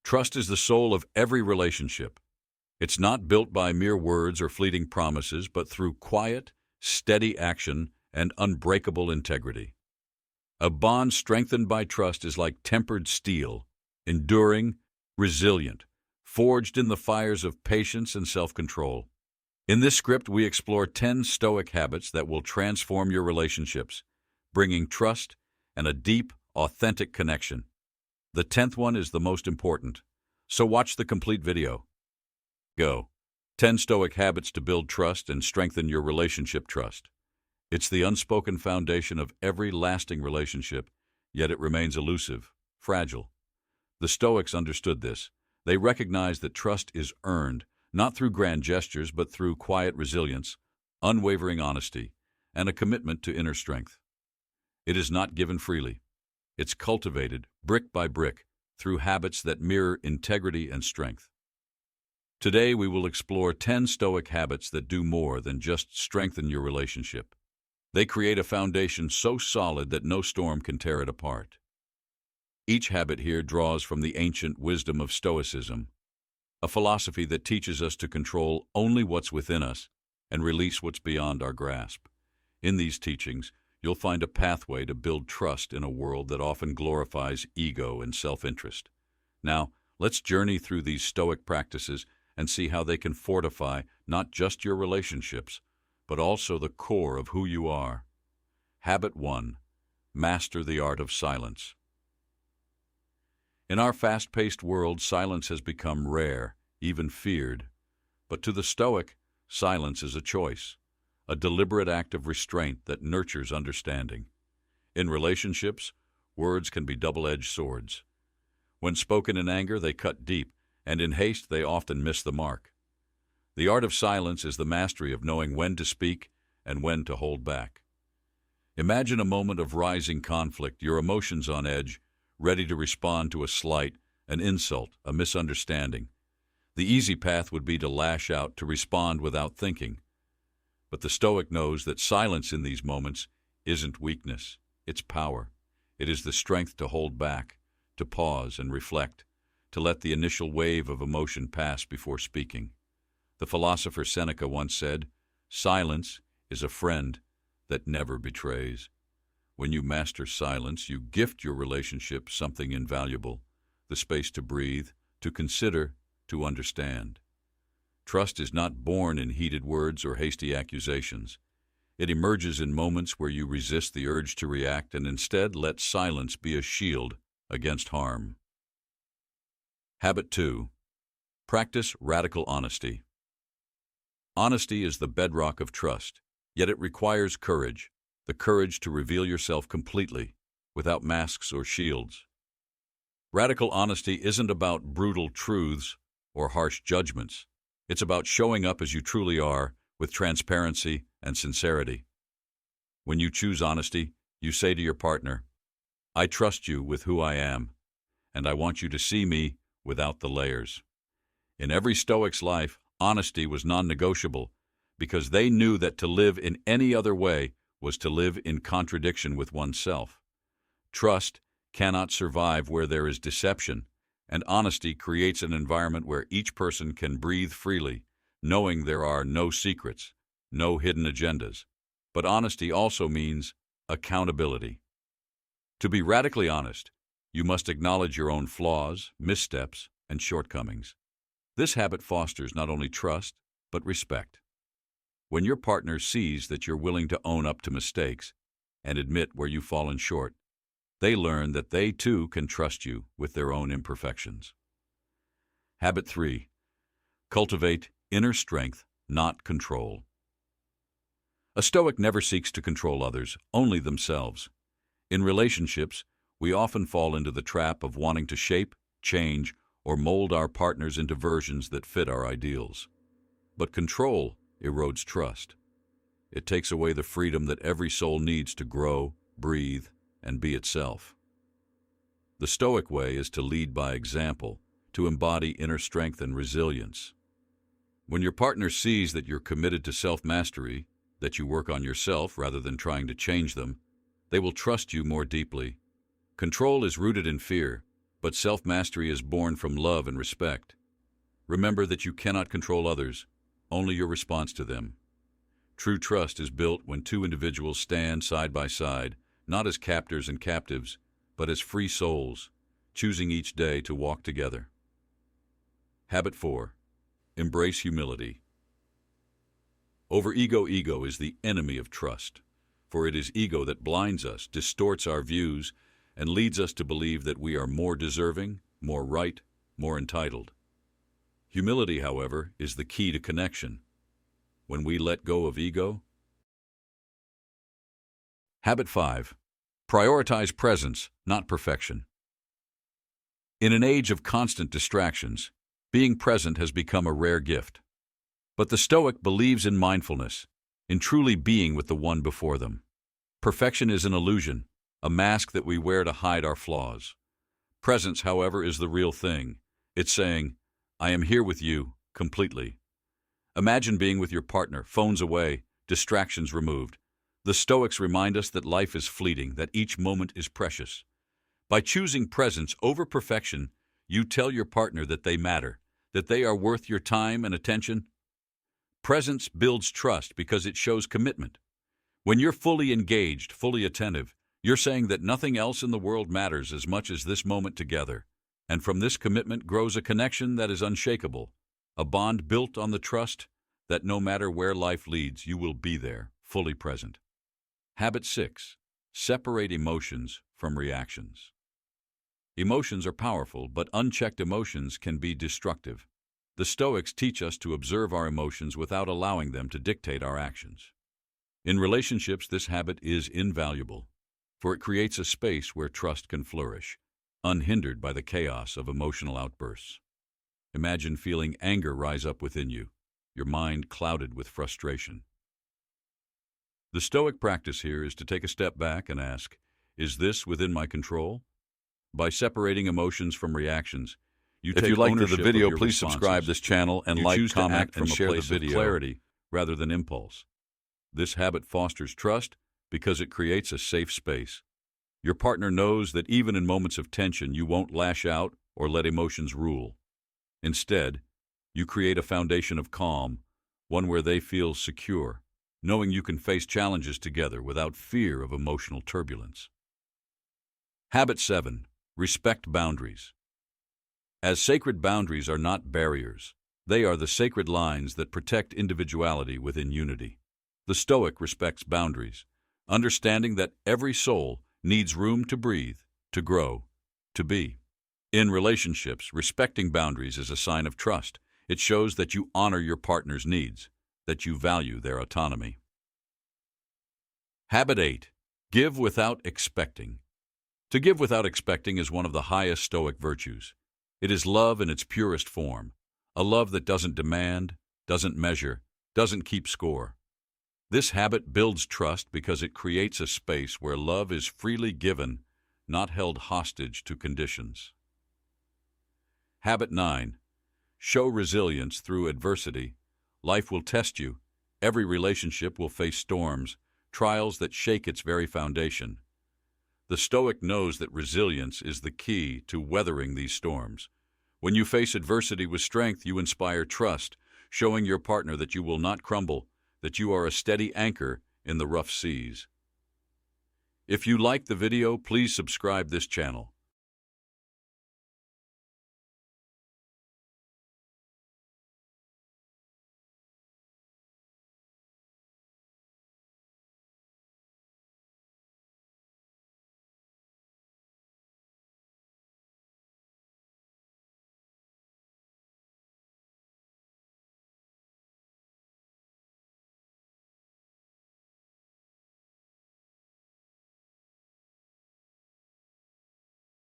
Trust is the soul of every relationship. It's not built by mere words or fleeting promises, but through quiet, steady action and unbreakable integrity. A bond strengthened by trust is like tempered steel, enduring, resilient, forged in the fires of patience and self-control. In this script, we explore 10 Stoic habits that will transform your relationships, bringing trust and a deep, authentic connection. The 10th one is the most important, so watch the complete video. Go. 10 Stoic habits to build trust and strengthen your relationship trust. It's the unspoken foundation of every lasting relationship, yet it remains elusive, fragile. The Stoics understood this. They recognized that trust is earned, not through grand gestures, but through quiet resilience, unwavering honesty, and a commitment to inner strength. It is not given freely. It's cultivated, brick by brick, through habits that mirror integrity and strength. Today, we will explore 10 Stoic habits that do more than just strengthen your relationship. They create a foundation so solid that no storm can tear it apart. Each habit here draws from the ancient wisdom of Stoicism, a philosophy that teaches us to control only what's within us and release what's beyond our grasp. In these teachings, you'll find a pathway to build trust in a world that often glorifies ego and self-interest. Now, let's journey through these Stoic practices and see how they can fortify not just your relationships, but also the core of who you are. Habit 1. Master the art of silence. In our fast-paced world, silence has become rare, even feared. But to the Stoic, silence is a choice, a deliberate act of restraint that nurtures understanding. In relationships, words can be double-edged swords. When spoken in anger, they cut deep, and in haste, they often miss the mark. The art of silence is the mastery of knowing when to speak and when to hold back. Imagine a moment of rising conflict, your emotions on edge, ready to respond to a slight, an insult, a misunderstanding. The easy path would be to lash out, to respond without thinking. But the Stoic knows that silence in these moments isn't weakness, it's power. It is the strength to hold back, to pause and reflect, to let the initial wave of emotion pass before speaking. The philosopher Seneca once said, "Silence is a friend that never betrays." When you master silence, you gift your relationship something invaluable, the space to breathe, to consider, to understand. Trust is not born in heated words or hasty accusations. It emerges in moments where you resist the urge to react and instead let silence be a shield against harm. Habit 2. Practice radical honesty. Honesty is the bedrock of trust, yet it requires courage, the courage to reveal yourself completely, without masks or shields. Radical honesty isn't about brutal truths or harsh judgments. It's about showing up as you truly are, with transparency and sincerity. When you choose honesty, you say to your partner, "I trust you with who I am, and I want you to see me without the layers." In every Stoic's life, honesty was non-negotiable, because they knew that to live in any other way was to live in contradiction with oneself. Trust cannot survive where there is deception, and honesty creates an environment where each person can breathe freely, knowing there are no secrets, no hidden agendas. But honesty also means accountability. To be radically honest, you must acknowledge your own flaws, missteps, and shortcomings. This habit fosters not only trust, but respect. When your partner sees that you're willing to own up to mistakes and admit where you've fallen short, they learn that they too can trust you with their own imperfections. Habit 3. Cultivate inner strength, not control. A Stoic never seeks to control others, only themselves. In relationships, we often fall into the trap of wanting to shape, change, or mold our partners into versions that fit our ideals. But control erodes trust. It takes away the freedom that every soul needs to grow, breathe, and be itself. The Stoic way is to lead by example, to embody inner strength and resilience. When your partner sees that you're committed to self-mastery, that you work on yourself rather than trying to change them, they will trust you more deeply. Control is rooted in fear, but self-mastery is born from love and respect. Remember that you cannot control others, only your response to them. True trust is built when two individuals stand side by side, not as captors and captives, but as free souls, choosing each day to walk together. Habit 4. Embrace humility. Ego is the enemy of trust, for it is ego that blinds us, distorts our views, and leads us to believe that we are more deserving, more right, more entitled. Humility, however, is the key to connection. When we let go of ego. Habit 5. Prioritize presence, not perfection. In an age of constant distractions, being present has become a rare gift. But the Stoic believes in mindfulness, in truly being with the one before them. Perfection is an illusion, a mask that we wear to hide our flaws. Presence, however, is the real thing. It's saying, I am here with you, completely. Imagine being with your partner, phones away, distractions removed. The Stoics remind us that life is fleeting, that each moment is precious. By choosing presence over perfection, you tell your partner that they matter, that they are worth your time and attention. Presence builds trust because it shows commitment. When you're fully engaged, fully attentive, you're saying that nothing else in the world matters as much as this moment together. And from this commitment grows a connection that is unshakable, a bond built on the trust that no matter where life leads, you will be there, fully present. Habit 6. Separate emotions from reactions. Emotions are powerful, but unchecked emotions can be destructive. The Stoics teach us to observe our emotions without allowing them to dictate our actions. In relationships, this habit is invaluable, for it creates a space where trust can flourish, unhindered by the chaos of emotional outbursts. Imagine feeling anger rise up within you, your mind clouded with frustration. The Stoic practice here is to take a step back and ask, is this within my control? By separating emotions from reactions, you take ownership of your responses. If you liked the video, please subscribe this channel and like, comment, and share the video. Clarity rather than impulse. This habit fosters trust because it creates a safe space. Your partner knows that even in moments of tension, you won't lash out or let emotions rule. Instead, you create a foundation of calm, one where they feel secure, knowing you can face challenges together without fear of emotional turbulence. Habit 7. Respect boundaries. As sacred boundaries are not barriers, they are the sacred lines that protect individuality within unity. The Stoic respects boundaries, understanding that every soul needs room to breathe, to grow, to be. In relationships, respecting boundaries is a sign of trust. It shows that you honor your partner's needs, that you value their autonomy. Habit 8. Give without expecting. To give without expecting is one of the highest Stoic virtues. It is love in its purest form, a love that doesn't demand, doesn't measure, doesn't keep score. This habit builds trust because it creates a space where love is freely given, not held hostage to conditions. Habit 9. Show resilience through adversity. Life will test you. Every relationship will face storms, trials that shake its very foundation. The Stoic knows that resilience is the key to weathering these storms. When you face adversity with strength, you inspire trust, showing your partner that you will not crumble, that you are a steady anchor in the rough seas. If you like the video, please subscribe this channel.